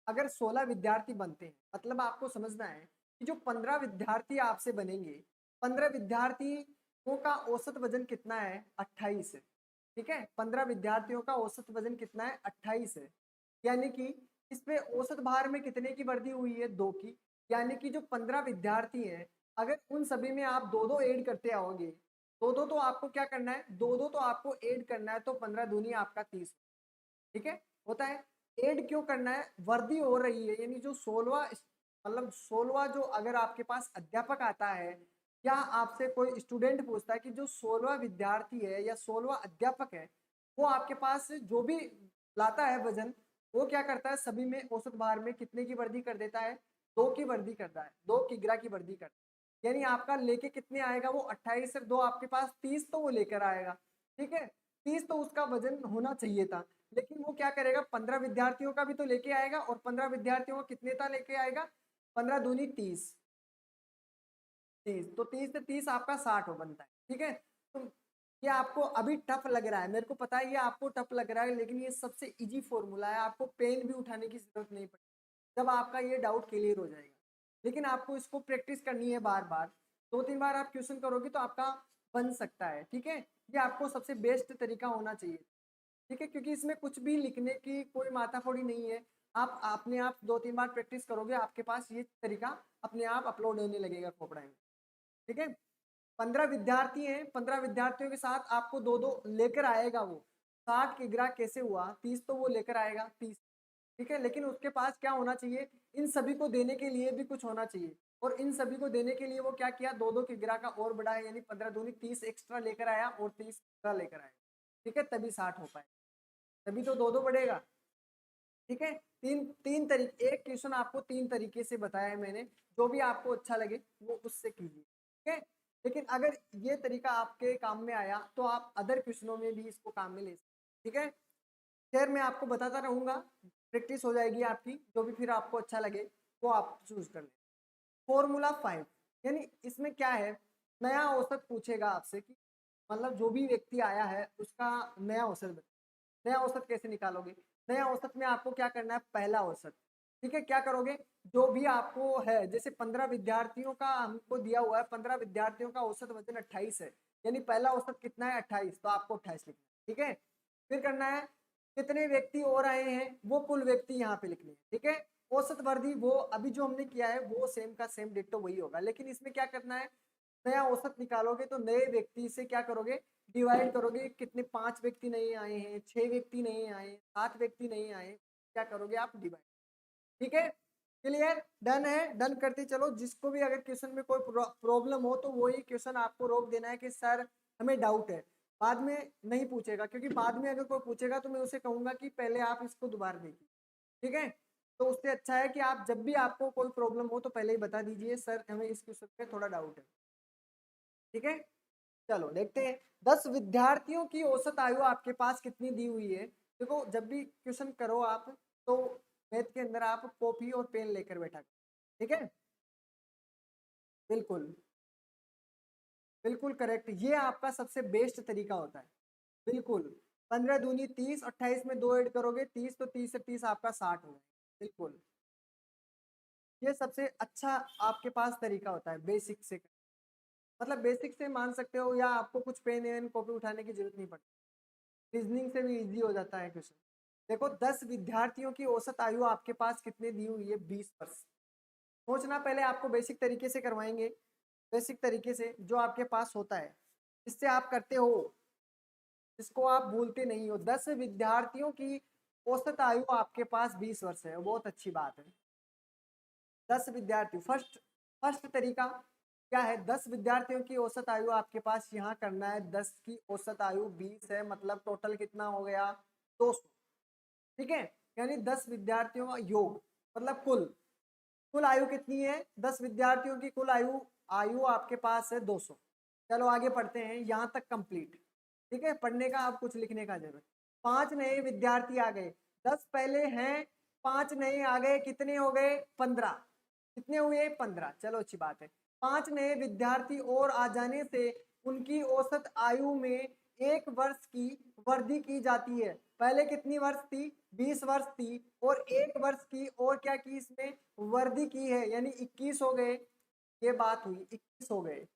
अगर 16 विद्यार्थी बनते हैं, मतलब आपको समझना है कि जो 15 विद्यार्थी आपसे बनेंगे, 15 विद्यार्थियों का औसत वजन कितना है, 28 है, ठीक है। 15 विद्यार्थियों का औसत वजन कितना है, 28 है, यानी कि इस पे औसत भार में कितने की वृद्धि हुई है, 2 की, यानी कि जो 15 विद्यार्थी हैं, अगर उन सभी में आप 2-2 ऐड करते आओगे, 2-2 तो आपको क्या करना है, 2-2 तो आपको ऐड करना है, तो 15 दूनी आपका 30, ठीक है, होता है। ऐड क्यों करना है, वर्दी हो रही है, यानी जो 16वां, मतलब 16वां जो अगर आपके पास अध्यापक आता है, या आपसे कोई स्टूडेंट पूछता है कि जो 16वां विद्यार्थी है या 16वां अध्यापक है, वो आपके पास जो भी लाता है वजन, वो क्या करता है, सभी में औसत भार में कितने की वृद्धि कर देता है, 2 की वृद्धि करता है, 2 किग्रा की वृद्धि करता है। यानी आपका लेके कितने आएगा वो, 28 से 2 आपके पास 30 तो वो लेकर आएगा, ठीक है। 30 तो उसका वजन होना चाहिए था, लेकिन वो क्या करेगा, 15 विद्यार्थियों का भी तो लेके आएगा, और 15 विद्यार्थियों का कितने था लेके आएगा, 15 दूनी 30, 30 तो 30 से 30 आपका 60 हो बनता है, ठीक है। तो ये आपको अभी टफ लग रहा है, मेरे को पता है ये आपको टफ लग रहा है, लेकिन ये सबसे इजी फॉर्मूला है, आपको पेन भी उठाने की जरूरत नहीं पड़ेगी, जब आपका ये डाउट क्लियर हो जाएगा। लेकिन आपको इसको प्रैक्टिस करनी है बार बार, 2-3 बार आप क्वेश्चन करोगे तो आपका बन सकता है, ठीक है। ये आपको सबसे बेस्ट तरीका होना चाहिए, ठीक है, क्योंकि इसमें कुछ भी लिखने की कोई माथाफोड़ी नहीं है। आप अपने आप 2-3 बार प्रैक्टिस करोगे, आपके पास ये तरीका अपने आप अपलोड होने लगेगा खोपड़ा में, ठीक है। 15 विद्यार्थी हैं, 15 विद्यार्थियों के साथ आपको 2-2 लेकर आएगा वो, 60 किग्रा कैसे हुआ, 30 तो वो लेकर आएगा, 30, ठीक है। लेकिन उसके पास क्या होना चाहिए, इन सभी को देने के लिए भी कुछ होना चाहिए, और इन सभी को देने के लिए वो क्या किया, 2-2 किग्रा का और बढ़ाया, यानी 15 दूनी 30 एक्स्ट्रा लेकर आया, और 30 एक्स्ट्रा लेकर आया, ठीक है, तभी 60 हो पाए, तभी तो 2-2 बढ़ेगा, ठीक है। तीन तीन तरीके, एक क्वेश्चन आपको 3 तरीके से बताया है मैंने, जो भी आपको अच्छा लगे वो उससे कीजिए, ठीक है। लेकिन अगर ये तरीका आपके काम में आया तो आप अदर क्वेश्चनों में भी इसको काम में ले सकते, ठीक है। खैर मैं आपको बताता रहूंगा, प्रैक्टिस हो जाएगी आपकी, जो भी फिर आपको अच्छा लगे वो आप चूज कर लें। फॉर्मूला 5, यानी इसमें क्या है, नया औसत पूछेगा आपसे कि मतलब जो भी व्यक्ति आया है उसका नया औसत, नया औसत कैसे निकालोगे। नया औसत में आपको क्या करना है, पहला औसत, ठीक है, क्या करोगे, जो भी आपको है, जैसे 15 विद्यार्थियों का हमको दिया हुआ है, 15 विद्यार्थियों का औसत वजन 28 है, यानी पहला औसत कितना है, 28, तो आपको 28 लिखना है, ठीक है। फिर करना है, कितने व्यक्ति और आए हैं, वो कुल व्यक्ति यहाँ पे लिखने हैं, ठीक है। औसत वर्दी वो अभी जो हमने किया है वो सेम का सेम डिट्टो वही होगा, लेकिन इसमें क्या करना है, नया औसत निकालोगे तो नए व्यक्ति से क्या करोगे, डिवाइड करोगे, कितने 5 व्यक्ति नहीं आए हैं, 6 व्यक्ति नहीं आए, 7 व्यक्ति नहीं आए, क्या करोगे आप, डिवाइड, ठीक है। क्लियर, डन है, डन करते चलो। जिसको भी अगर क्वेश्चन में कोई प्रॉब्लम हो तो वही क्वेश्चन आपको रोक देना है कि सर हमें डाउट है, बाद में नहीं पूछेगा, क्योंकि बाद में अगर कोई पूछेगा तो मैं उसे कहूंगा कि पहले आप इसको दोबारा देखिए, ठीक है। तो उससे अच्छा है कि आप जब भी आपको कोई प्रॉब्लम हो तो पहले ही बता दीजिए सर हमें इस क्वेश्चन में थोड़ा डाउट है, ठीक है। चलो देखते हैं, 10 विद्यार्थियों की औसत आयु आपके पास कितनी दी हुई है। देखो जब भी क्वेश्चन करो आप तो मैथ के अंदर आप कॉपी और पेन लेकर बैठा करो, ठीक है। बिल्कुल, बिल्कुल करेक्ट, ये आपका सबसे बेस्ट तरीका होता है। बिल्कुल, 15 दूनी 30, 28 में 2 ऐड करोगे 30, तो 30 से 30 आपका 60 होगा। बिल्कुल, ये सबसे अच्छा आपके पास तरीका होता है बेसिक से, मतलब बेसिक से मान सकते हो, या आपको कुछ पेन एन कॉपी उठाने की जरूरत नहीं पड़ती, रीजनिंग से भी इजी हो जाता है क्वेश्चन। देखो 10 विद्यार्थियों की औसत आयु आपके पास कितने दी हुई है, 20 वर्ष। सोचना पहले आपको बेसिक तरीके से करवाएंगे, बेसिक तरीके से जो आपके पास होता है, इससे आप करते हो, इसको आप भूलते नहीं हो। 10 विद्यार्थियों की औसत आयु आपके पास 20 वर्ष है, बहुत अच्छी बात है। 10 विद्यार्थी, फर्स्ट फर्स्ट तरीका क्या है, 10 विद्यार्थियों की औसत आयु आपके पास यहाँ करना है, 10 की औसत आयु 20 है, मतलब टोटल कितना हो गया, 200, ठीक है। यानी 10 विद्यार्थियों का योग, मतलब कुल कुल आयु कितनी है, 10 विद्यार्थियों की कुल आयु आयु आपके पास है 200। चलो आगे पढ़ते हैं, यहाँ तक कंप्लीट, ठीक है। पढ़ने का अब कुछ लिखने का जरूरत। 5 नए विद्यार्थी आ गए, 10 पहले हैं, 5 नए आ गए, कितने हो गए, 15। कितने हुए, 15, चलो अच्छी बात है। 5 नए विद्यार्थी और आ जाने से उनकी औसत आयु में 1 वर्ष की वृद्धि की जाती है। पहले कितनी वर्ष थी, 20 वर्ष थी, और 1 वर्ष की और क्या की, इसमें वृद्धि की है, यानी 21 हो गए। ये बात हुई, 21 हो गए।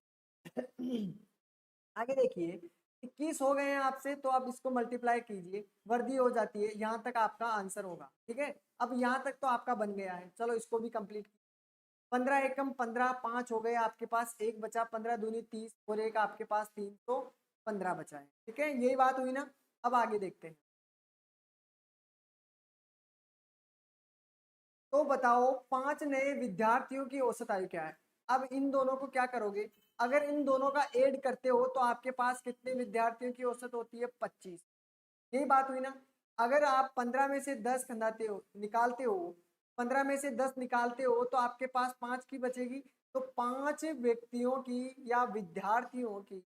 आगे देखिए, 21 हो गए हैं आपसे, तो आप इसको मल्टीप्लाई कीजिए, वृद्धि हो जाती है, यहाँ तक आपका आंसर होगा, ठीक है। अब यहाँ तक तो आपका बन गया है, चलो इसको भी कंप्लीट। 15 एकम 15, 5 हो गए आपके पास, एक बचा, 15 दूनी 30, और एक आपके पास 315 बचा है, ठीक है। यही बात हुई ना। अब आगे देखते हैं, तो बताओ 5 नए विद्यार्थियों की औसत आयु क्या है। अब इन दोनों को क्या करोगे, अगर इन दोनों का ऐड करते हो तो आपके पास कितने विद्यार्थियों की औसत होती है, 25। यही बात हुई ना। अगर आप 15 में से 10 खंडाते हो, निकालते हो, 15 में से 10 निकालते हो तो आपके पास 5 की बचेगी। तो 5 व्यक्तियों की या विद्यार्थियों की,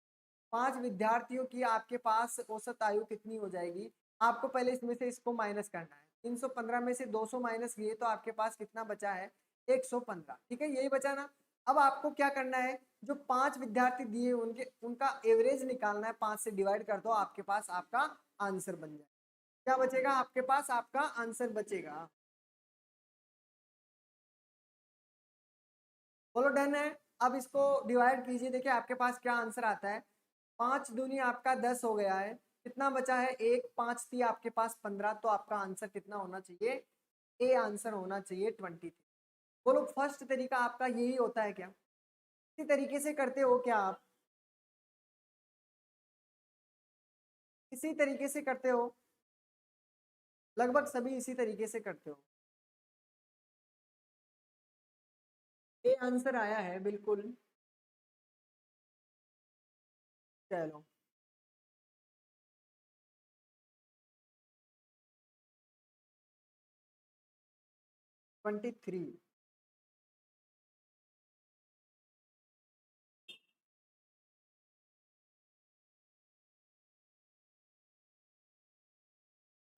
5 विद्यार्थियों की आपके पास औसत आयु कितनी हो जाएगी। आपको पहले इसमें से इसको माइनस करना है, 315 में से 200 माइनस किए तो आपके पास कितना बचा है, 115, ठीक है। यही बचा ना। अब आपको क्या करना है, जो 5 विद्यार्थी दिए उनके उनका एवरेज निकालना है, 5 से डिवाइड कर दो, आपके पास आपका आंसर बन जाए। क्या बचेगा आपके पास, आपका आंसर बचेगा। बोलो डन है। अब इसको डिवाइड कीजिए, देखिए आपके पास क्या आंसर आता है। 5 दूनी आपका 10 हो गया है, कितना बचा है, एक, 5 थी आपके पास 15, तो आपका आंसर कितना होना चाहिए, ए आंसर होना चाहिए 23। बोलो फर्स्ट तरीका आपका यही होता है क्या, इसी तरीके से करते हो क्या आप, इसी तरीके से करते हो, लगभग सभी इसी तरीके से करते हो। ए आंसर आया है, बिल्कुल। चलो 23।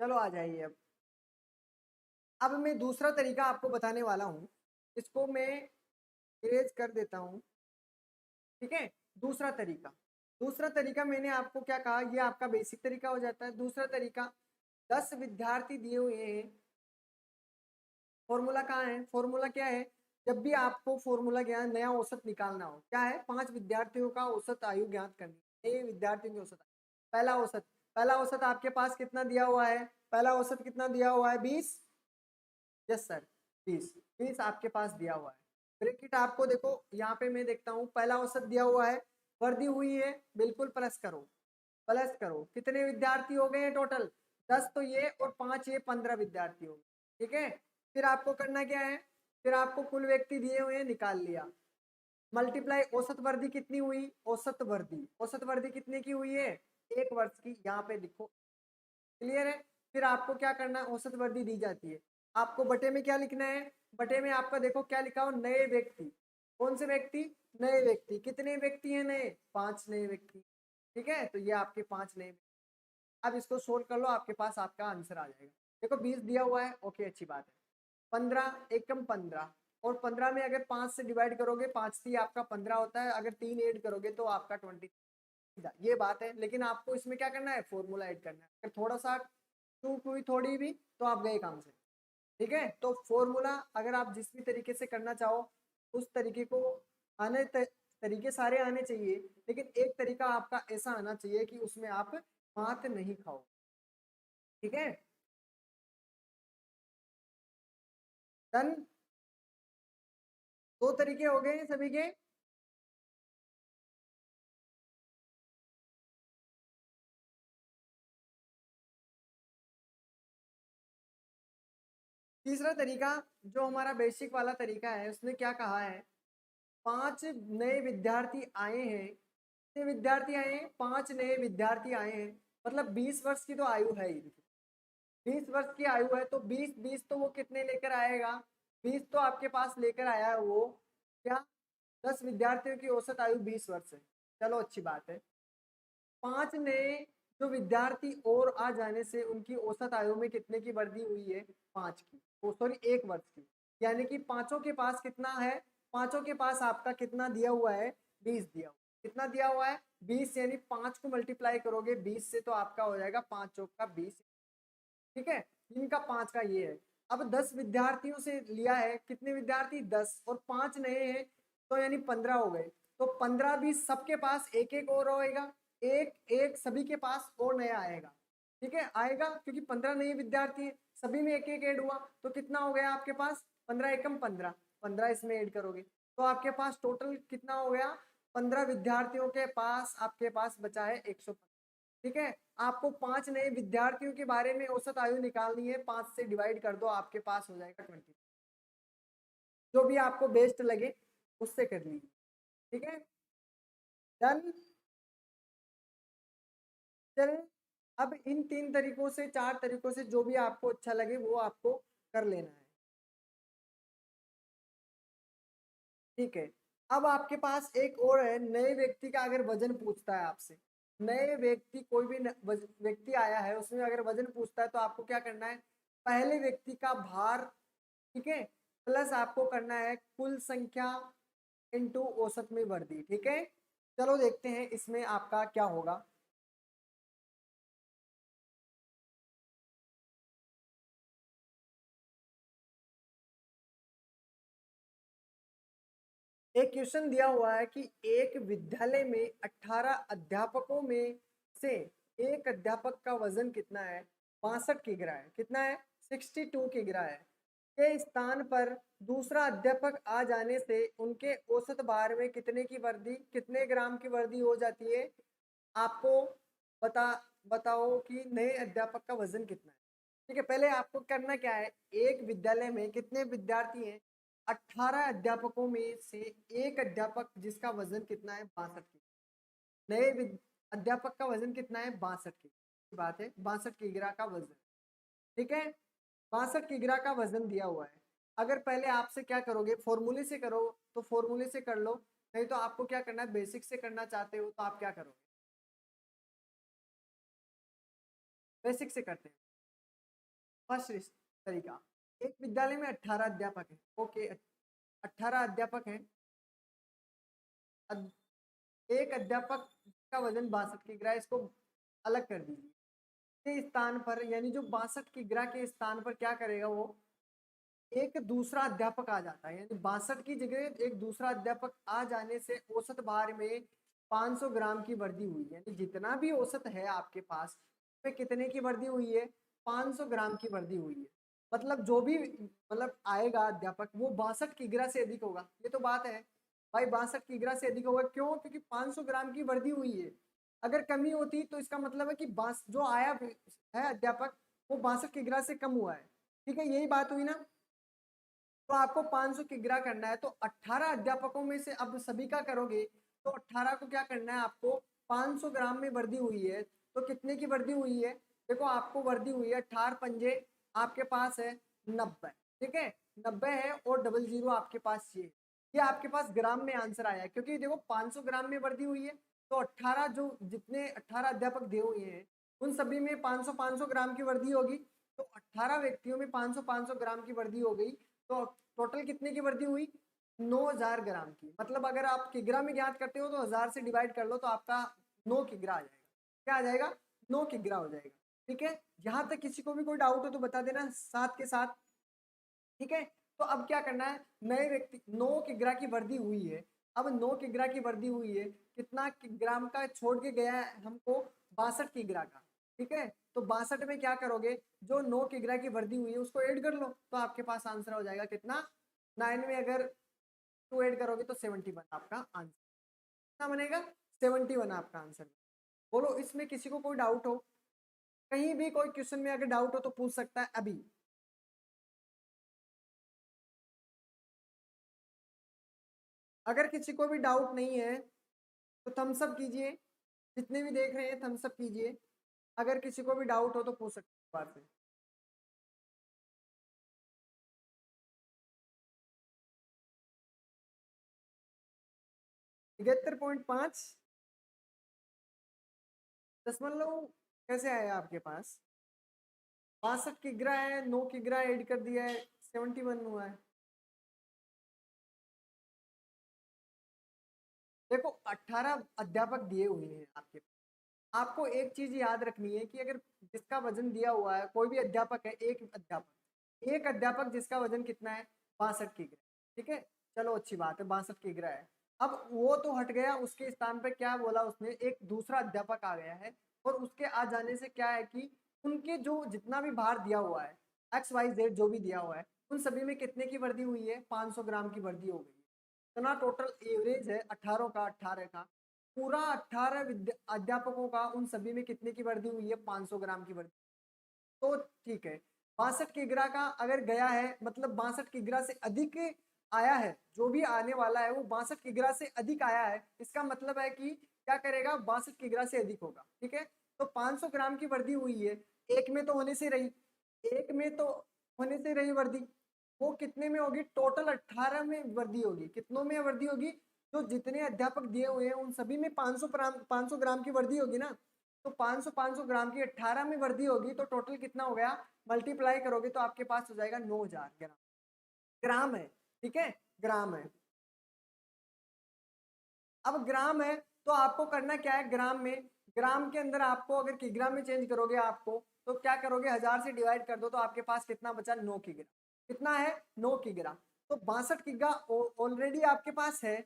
चलो आ जाइए। अब मैं दूसरा तरीका आपको बताने वाला हूँ, इसको मैं इरेज कर देता हूँ, ठीक है। दूसरा तरीका, दूसरा तरीका मैंने आपको क्या कहा, ये आपका बेसिक तरीका हो जाता है। दूसरा तरीका, 10 विद्यार्थी दिए हुए हैं, फॉर्मूला कहाँ है, फॉर्मूला क्या है, जब भी आपको फॉर्मूला ज्ञान नया औसत निकालना हो, क्या है, 5 विद्यार्थियों का औसत आयु ज्ञात करनी है, विद्यार्थियों की औसत आयु। पहला औसत आपके पास कितना दिया हुआ है, पहला औसत कितना दिया हुआ है, 20। यस सर, 20 आपके पास दिया हुआ है। ब्रैकेट आपको देखो यहाँ पे मैं देखता हूँ, पहला औसत दिया हुआ है, वर्दी हुई है, बिल्कुल प्लस करो, प्लस करो, कितने विद्यार्थी हो गए हैं टोटल, 10 तो ये और 5 ये, 15 विद्यार्थी हो गए, ठीक है। फिर आपको करना क्या है, फिर आपको कुल व्यक्ति दिए हुए हैं, निकाल लिया, मल्टीप्लाई औसत वर्दी कितनी हुई, औसत वर्दी कितने की हुई है, 1 वर्ष की, यहाँ पे लिखो, क्लियर है। फिर आपको क्या करना है, औसत वर्दी दी जाती है, आपको बटे में क्या लिखना है, बटे में आपका देखो क्या लिखा हो, नए व्यक्ति, कौन से व्यक्ति, नए व्यक्ति, कितने व्यक्ति हैं नए, 5 नए व्यक्ति, ठीक है। तो ये आपके 5 नए, अब इसको सोल्व कर लो, आपके पास आपका आंसर आ जाएगा। देखो 20 दिया हुआ है, ओके अच्छी बात है, 15 एकम 15, और 15 में अगर 5 से डिवाइड करोगे, 5 से आपका 15 होता है, अगर 3 ऐड करोगे तो आपका 20, ये बात है। लेकिन आपको इसमें क्या करना है, फॉर्मूला ऐड करना है, अगर थोड़ा सा चूक हुई थोड़ी भी तो आप गए काम से, ठीक है। तो फॉर्मूला अगर आप जिस भी तरीके से करना चाहो उस तरीके को तरीके सारे आने चाहिए, लेकिन एक तरीका आपका ऐसा आना चाहिए कि उसमें आप मात नहीं खाओ, ठीक है। डन, 2 तरीके हो गए सभी के। तीसरा तरीका जो हमारा बेसिक वाला तरीका है, उसने क्या कहा है, 5 नए विद्यार्थी आए हैं, कितने विद्यार्थी आए हैं, 5 नए विद्यार्थी आए हैं, मतलब 20 वर्ष की तो आयु है ही, 20 वर्ष की आयु है, तो 20 तो वो कितने लेकर आएगा, 20 तो आपके पास लेकर आया है वो क्या, 10 विद्यार्थियों की औसत आयु 20 वर्ष है, चलो अच्छी बात है। 5 नए जो विद्यार्थी और आ जाने से उनकी औसत आयु में कितने की वृद्धि हुई है, 5 की, सॉरी 1 वर्ष की, यानी कि पांचों के पास कितना है, पांचों के पास आपका कितना दिया हुआ है, 20 दिया हुआ, कितना दिया हुआ है, 20, यानी 5 को मल्टीप्लाई करोगे 20 से तो आपका हो जाएगा 5 चौक का 20, ठीक है। इनका 5 का ये है। अब 10 विद्यार्थियों से लिया है, कितने विद्यार्थी, 10, और 5 नए हैं तो यानी 15 हो गए, तो 15 भी सबके पास एक एक और होएगा, एक एक सभी के पास और नया आएगा, ठीक है, आएगा, क्योंकि 15 नए विद्यार्थी है, सभी में एक एक ऐड हुआ, तो कितना हो गया आपके पास, 15 एकम 15, 15 इसमें ऐड करोगे तो आपके पास टोटल कितना हो गया, 15 विद्यार्थियों के पास आपके पास बचा है 115, ठीक है। आपको 5 नए विद्यार्थियों के बारे में औसत आयु निकालनी है, 5 से डिवाइड कर दो, आपके पास हो जाएगा 20, जो भी आपको बेस्ट लगे उससे कर लीजिए, ठीक है। डन, चल, अब इन 3 तरीकों से 4 तरीकों से जो भी आपको अच्छा लगे वो आपको कर लेना है, ठीक है। अब आपके पास एक और है, नए व्यक्ति का अगर वजन पूछता है आपसे, नए व्यक्ति कोई भी व्यक्ति आया है, उसमें अगर वजन पूछता है तो आपको क्या करना है, पहले व्यक्ति का भार, ठीक है, प्लस आपको करना है कुल संख्या इनटू औसत में वृद्धि, ठीक है। चलो देखते हैं इसमें आपका क्या होगा। एक क्वेश्चन दिया हुआ है कि एक विद्यालय में 18 अध्यापकों में से एक अध्यापक का वजन कितना है, 62 किग्रा है, कितना है, 62 किग्रा है, के स्थान पर दूसरा अध्यापक आ जाने से उनके औसत भार में कितने की वृद्धि, कितने ग्राम की वृद्धि हो जाती है, आपको बता बताओ कि नए अध्यापक का वजन कितना है, ठीक है। पहले आपको करना क्या है, एक विद्यालय में कितने विद्यार्थी हैं, 18 अध्यापकों में से एक अध्यापक जिसका वजन कितना है, 62 की, नए अध्यापक का वजन कितना है, 62 की बात है, 62 किग्रा का वजन, ठीक है। 62 किग्रा का वजन दिया हुआ है, अगर पहले आपसे क्या करोगे, फॉर्मूले से करो तो फॉर्मूले से कर लो, नहीं तो आपको क्या करना है, बेसिक से करना चाहते हो तो आप क्या करोगे, बेसिक से करते हैं। फर्स्ट तरीका, एक विद्यालय में 18 अध्यापक है, ओके, 18 अध्यापक हैं, एक अध्यापक का वजन 62 किग्रा, इसको अलग कर दीजिए, के स्थान पर, यानी जो 62 किग्रा के स्थान पर क्या करेगा वो, एक दूसरा अध्यापक आ जाता है, यानी 62 की जगह एक दूसरा अध्यापक आ जाने से औसत भार में 500 ग्राम की वृद्धि हुई, यानी जितना भी औसत है आपके पास पे कितने की वृद्धि हुई है, 500 ग्राम की वृद्धि हुई है, मतलब जो भी मतलब आएगा अध्यापक वो 62 किग्रा से अधिक होगा, ये तो बात है भाई, 62 किग्रा से अधिक होगा, क्यों, क्योंकि 500 ग्राम की वृद्धि हुई है, अगर कमी होती तो इसका मतलब है कि जो आया है अध्यापक वो 62 किग्रा से कम हुआ है, ठीक है, यही बात हुई ना। तो आपको 500 किग्रा करना है। तो 18 अध्यापकों में से अब सभी का करोगे तो 18 को क्या करना है आपको 500 ग्राम में वर्दी हुई है। तो कितने की वर्दी हुई है, देखो आपको वर्दी हुई है 18 पंजे आपके पास है 90, ठीक है 90 है और 00 आपके पास ये आपके पास ग्राम में आंसर आया है, क्योंकि देखो 500 ग्राम में वर्दी हुई है। तो 18 जो जितने 18 अध्यापक दिए हुए हैं उन सभी में 500 ग्राम की वर्दी होगी। तो 18 व्यक्तियों में 500 ग्राम की वर्दी हो गई। तो टोटल कितने की वर्दी हुई 9000 ग्राम की। मतलब अगर आप किग्रा में ज्ञात करते हो तो 1000 से डिवाइड कर लो तो आपका 9 किग्रा आ जाएगा। क्या आ जाएगा 9 किग्रा हो जाएगा। ठीक है, यहाँ तक किसी को भी कोई डाउट हो तो बता देना साथ के साथ। ठीक है, तो अब क्या करना है, नए व्यक्ति 9 किग्रा की वर्दी हुई है। अब 9 किग्रा की वर्दी हुई है, कितना ग्राम का छोड़ के गया है हमको 62 किग्रा का। ठीक है, तो 62 में क्या करोगे, जो 9 किग्रा की वर्दी हुई है उसको ऐड कर लो तो आपके पास आंसर हो जाएगा कितना 9 में अगर 2 ऐड करोगे तो 71 आपका आंसर। कितना बनेगा 71 आपका आंसर। बोलो इसमें किसी को कोई डाउट हो, कहीं भी कोई क्वेश्चन में अगर डाउट हो तो पूछ सकता है अभी। अगर किसी को भी डाउट नहीं है तो थम्स अप कीजिए, जितने भी देख रहे हैं थम्स अप कीजिए। अगर किसी को भी डाउट हो तो पूछ सकते हैं बात से। 73.5 दशमलव कैसे आया आपके पास, 62 किग्रा है 9 किग्रा ऐड कर दिया है 71 हुआ है। देखो 18 अध्यापक दिए हुए हैं आपके पास। आपको एक चीज याद रखनी है कि अगर जिसका वजन दिया हुआ है, कोई भी अध्यापक है, एक अध्यापक जिसका वजन कितना है 62 किग्रा। ठीक है, चलो अच्छी बात है 62 किग्रा है। अब वो तो हट गया, उसके स्थान पे क्या बोला उसने, एक दूसरा अध्यापक आ गया है। और उसके आ जाने से क्या है कि उनके जो जितना भी भार दिया हुआ है XYZ जो भी दिया हुआ है उन सभी में कितने की वर्दी हुई है 500 ग्राम की वर्दी हो गई। इतना टोटल एवरेज है 18 का पूरा 18 अध्यापकों का, उन सभी में कितने की वर्दी हुई है 500 ग्राम की वर्दी। तो ठीक है 62 किग्रा का अगर गया है मतलब 62 किग्रा से अधिक आया है, जो भी आने वाला है वो 62 किग्रा से अधिक आया है, इसका मतलब है कि क्या करेगा 62 किग्रा से अधिक होगा। ठीक है, तो 500 ग्राम की वर्दी हुई है, एक में तो होने से रही, एक में तो होने से रही वर्दी, वो कितने में होगी टोटल 18 में वर्दी होगी। कितनों में वर्दी होगी, तो जितने अध्यापक दिए हुए हैं उन सभी में 500 ग्राम की वर्दी होगी ना। तो 500 ग्राम की 18 में वर्दी होगी तो टोटल कितना हो गया, मल्टीप्लाई करोगे तो आपके पास हो जाएगा 9000 ग्राम। ग्राम है, ठीक है ग्राम है। अब ग्राम है तो आपको करना क्या है, ग्राम में, ग्राम के अंदर आपको अगर किग्रा में चेंज करोगे आपको तो क्या करोगे 1000 से डिवाइड कर दो तो आपके पास कितना बचा 9 किग्रा। कितना है 9 किग्रा। तो 62 किग्रा ऑलरेडी आपके पास है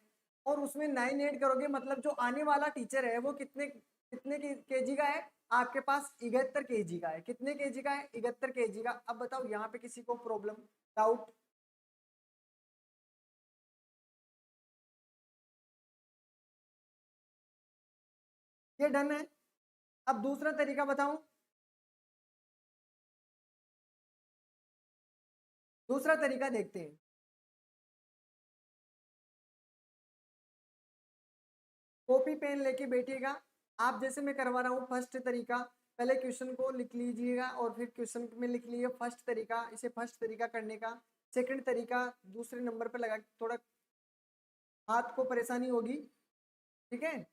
और उसमें 9 ऐड करोगे मतलब जो आने वाला टीचर है वो कितने कितने केजी का है आपके पास 71 केजी का है। कितने केजी का है 71 केजी का। अब बताओ यहाँ पे किसी को प्रॉब्लम डाउट, ये डन है। अब दूसरा तरीका बताऊं, दूसरा तरीका देखते हैं। कॉपी पेन लेके बैठिएगा, आप जैसे मैं करवा रहा हूँ फर्स्ट तरीका, पहले क्वेश्चन को लिख लीजिएगा और फिर क्वेश्चन में लिख लीजिए फर्स्ट तरीका, इसे फर्स्ट तरीका करने का। सेकंड तरीका दूसरे नंबर पे लगा, थोड़ा हाथ को परेशानी होगी। ठीक है,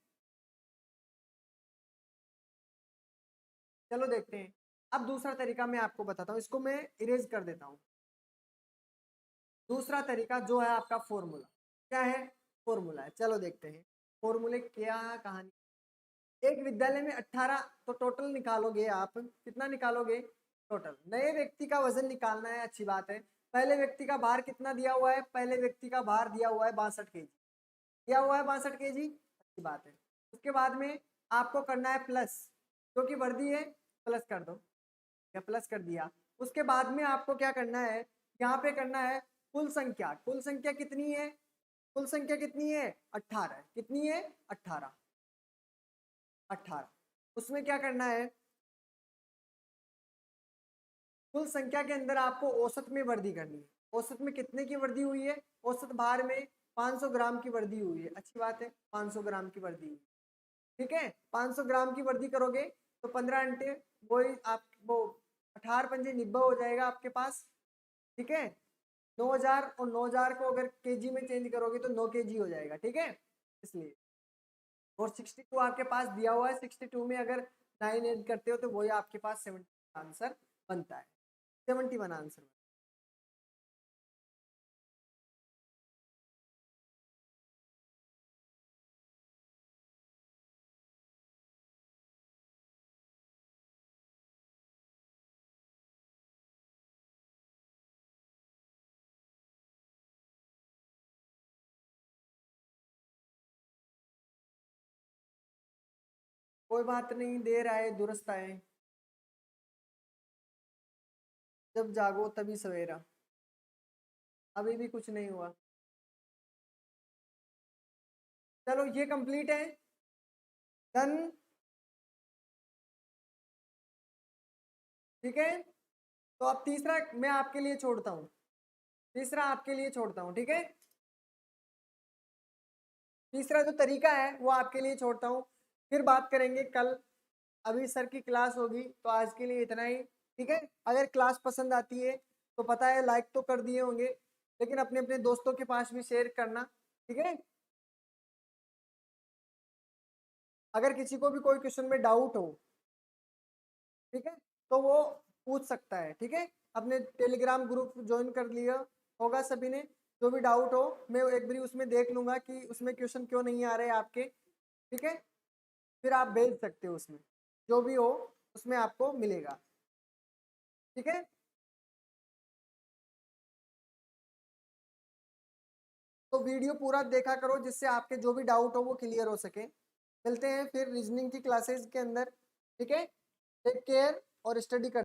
चलो देखते हैं। अब दूसरा तरीका मैं आपको बताता हूँ, इसको मैं इरेज कर देता हूँ। दूसरा तरीका जो है आपका फॉर्मूला, क्या है फॉर्मूला है, चलो देखते हैं फॉर्मूले क्या कहानी। एक विद्यालय में 18, तो टोटल निकालोगे आप कितना निकालोगे, टोटल नए व्यक्ति का वजन निकालना है। अच्छी बात है, पहले व्यक्ति का भार कितना दिया हुआ है, पहले व्यक्ति का भार दिया हुआ है 62 केजी, दिया हुआ है 62 केजी। अच्छी बात है, उसके बाद में आपको करना है प्लस, जो कि वर्दी है प्लस कर दो, या प्लस कर दिया। उसके बाद में आपको क्या करना है, यहाँ पे करना है कुल संख्या। कुल संख्या कितनी है, कुल संख्या कितनी है 18, कितनी है 18, 18। उसमें क्या करना है, कुल संख्या के अंदर आपको औसत में वृद्धि करनी है। औसत में कितने की वृद्धि हुई है? औसत भार में 500 ग्राम की वृद्धि हुई है। अच्छी बात है, 500 ग्राम की वृद्धि हुई। ठीक है, 500 ग्राम की वृद्धि करोगे तो 15 अंटे वही आप वो 18 पंजे 90 हो जाएगा आपके पास। ठीक है, 9000 और 9000 को अगर केजी में चेंज करोगे तो 9 केजी हो जाएगा। ठीक है, इसलिए। और 62 आपके पास दिया हुआ है, 62 में अगर 9 ऐड करते हो तो वही आपके पास 70 आंसर बनता है। 71 आंसर। कोई बात नहीं, देर आए दुरुस्त आए, जब जागो तभी सवेरा। अभी भी कुछ नहीं हुआ। चलो ये कंप्लीट है, डन। ठीक है, तो अब तीसरा मैं आपके लिए छोड़ता हूँ, तीसरा आपके लिए छोड़ता हूँ। ठीक है, तीसरा जो तरीका है वो आपके लिए छोड़ता हूँ, फिर बात करेंगे कल। अभी सर की क्लास होगी, तो आज के लिए इतना ही। ठीक है, अगर क्लास पसंद आती है तो पता है लाइक तो कर दिए होंगे, लेकिन अपने अपने दोस्तों के पास भी शेयर करना। ठीक है, अगर किसी को भी कोई क्वेश्चन में डाउट हो, ठीक है, तो वो पूछ सकता है। ठीक है, अपने टेलीग्राम ग्रुप ज्वाइन कर लिया होगा सभी ने। जो भी डाउट हो मैं एक बारी उसमें देख लूंगा कि उसमें क्वेश्चन क्यों नहीं आ रहे आपके। ठीक है, फिर आप भेज सकते हो उसमें, जो भी हो उसमें आपको मिलेगा। ठीक है, तो वीडियो पूरा देखा करो जिससे आपके जो भी डाउट हो वो क्लियर हो सके। मिलते हैं फिर रीजनिंग की क्लासेस के अंदर। ठीक है, टेक केयर और स्टडी कर